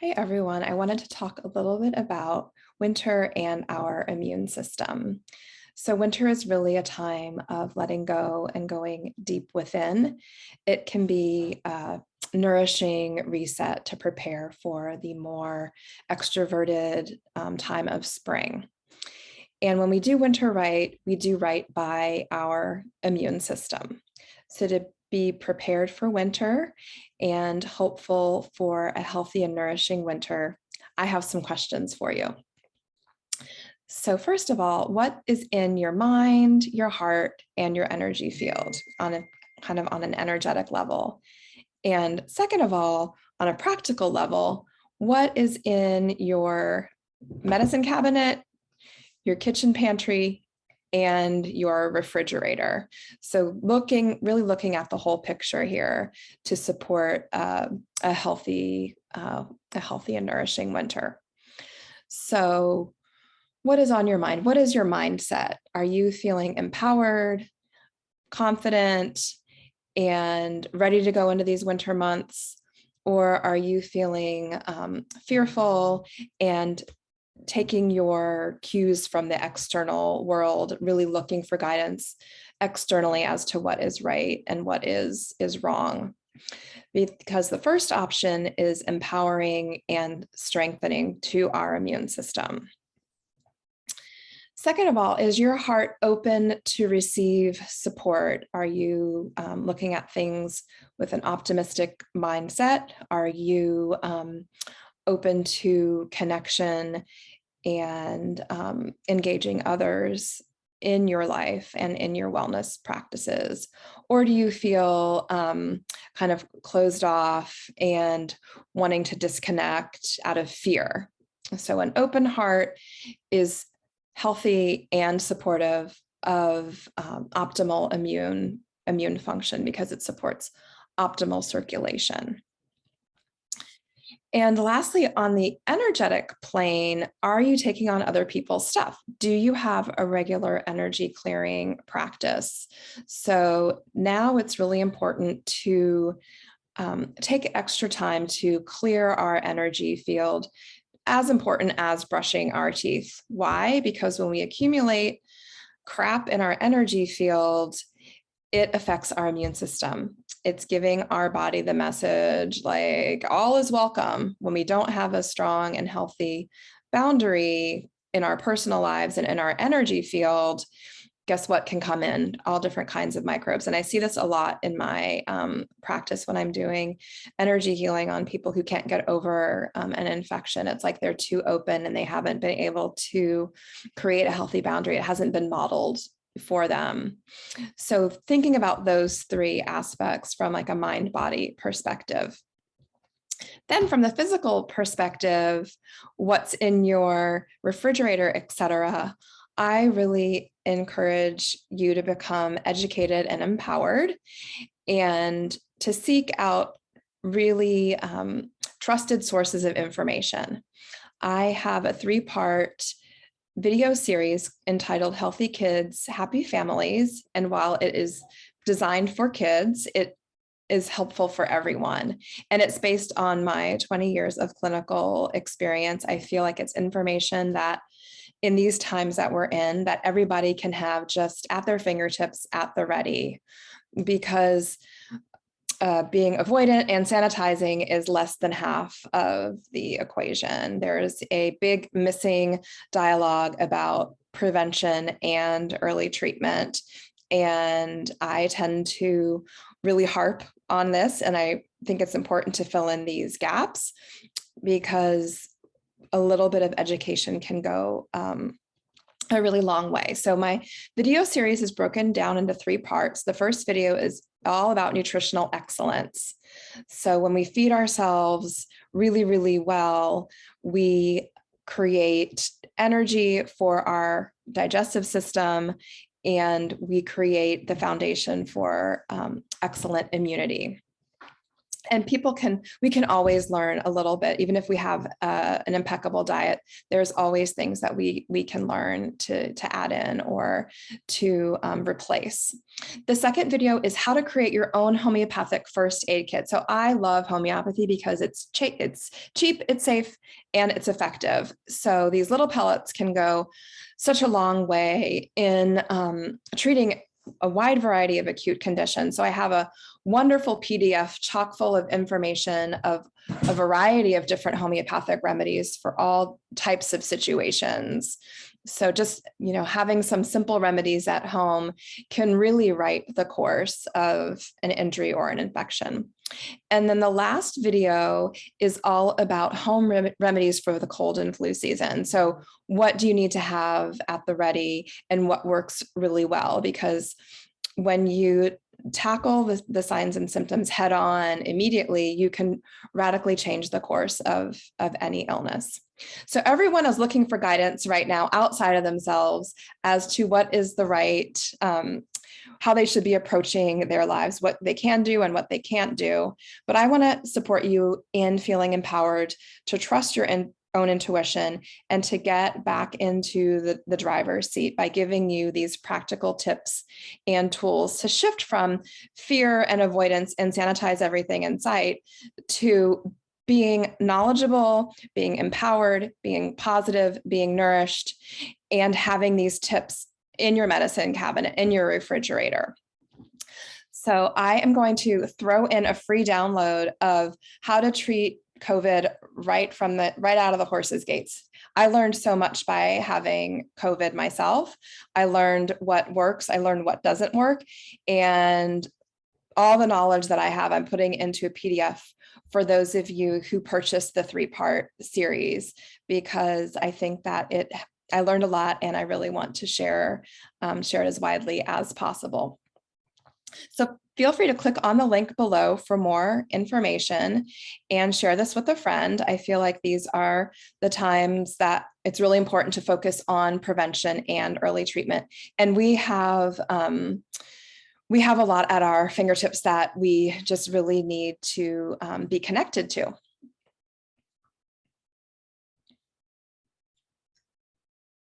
Hey everyone, I wanted to talk a little bit about winter and our immune system. So, winter is really a time of letting go and going deep within. It can be a nourishing reset to prepare for the more extroverted time of spring. And when we do winter right, we do right by our immune system. So, to be prepared for winter and hopeful for a healthy and nourishing winter, I have some questions for you. So, first of all, what is in your mind, your heart, and your energy field on a kind of on an energetic level? And second of all, on a practical level, what is in your medicine cabinet, your kitchen pantry, and your refrigerator? So really looking at the whole picture here to support a healthy and nourishing winter. So what is on your mind? What is your mindset? Are you feeling empowered, confident, and ready to go into these winter months? Or are you feeling fearful and taking your cues from the external world, really looking for guidance externally as to what is right and what is wrong? Because the first option is empowering and strengthening to our immune system. Second of all, is your heart open to receive support? Are you looking at things with an optimistic mindset? Are you open to connection and engaging others in your life and in your wellness practices? Or do you feel kind of closed off and wanting to disconnect out of fear? So an open heart is healthy and supportive of optimal immune function because it supports optimal circulation. And lastly, on the energetic plane, are you taking on other people's stuff? Do you have a regular energy clearing practice? So now it's really important to take extra time to clear our energy field, as important as brushing our teeth. Why? Because when we accumulate crap in our energy field, it affects our immune system. It's giving our body the message like all is welcome. When we don't have a strong and healthy boundary in our personal lives and in our energy field, guess what can come in? All different kinds of microbes. And I see this a lot in my practice when I'm doing energy healing on people who can't get over an infection. It's like they're too open and they haven't been able to create a healthy boundary. It hasn't been modeled for them. So thinking about those three aspects from like a mind-body perspective. Then from the physical perspective, what's in your refrigerator, et cetera, I really encourage you to become educated and empowered and to seek out really trusted sources of information. I have a 3-part video series entitled Healthy Kids, Happy Families. And while it is designed for kids, it is helpful for everyone. And it's based on my 20 years of clinical experience. I feel like it's information that in these times that we're in, that everybody can have just at their fingertips at the ready, because being avoidant and sanitizing is less than half of the equation. There's a big missing dialogue about prevention and early treatment. And I tend to really harp on this. And I think it's important to fill in these gaps because a little bit of education can go a really long way. So my video series is broken down into 3 parts. The first video is all about nutritional excellence. So when we feed ourselves really, really well, we create energy for our digestive system and we create the foundation for excellent immunity. And we can always learn a little bit, even if we have an impeccable diet. There's always things that we can learn to add in or to replace. The second video is how to create your own homeopathic first aid kit. So I love homeopathy because it's cheap, it's safe, and it's effective. So these little pellets can go such a long way in treating a wide variety of acute conditions. So I have a wonderful PDF chock full of information of a variety of different homeopathic remedies for all types of situations. So just, having some simple remedies at home can really right the course of an injury or an infection. And then the last video is all about home remedies for the cold and flu season. So what do you need to have at the ready and what works really well? Because when you tackle the signs and symptoms head on immediately, you can radically change the course of any illness. So everyone is looking for guidance right now outside of themselves as to what is the right, how they should be approaching their lives, what they can do and what they can't do. But I want to support you in feeling empowered to trust your own intuition and to get back into the driver's seat by giving you these practical tips and tools to shift from fear and avoidance and sanitize everything in sight to being knowledgeable, being empowered, being positive, being nourished, and having these tips in your medicine cabinet, in your refrigerator. So I am going to throw in a free download of how to treat COVID right out of the horse's gates. I learned so much by having COVID myself. I learned what works, I learned what doesn't work, and all the knowledge that I have, I'm putting into a PDF for those of you who purchased the 3-part series, because I think that I learned a lot and I really want to share it as widely as possible. So feel free to click on the link below for more information and share this with a friend. I feel like these are the times that it's really important to focus on prevention and early treatment. And we have a lot at our fingertips that we just really need to be connected to.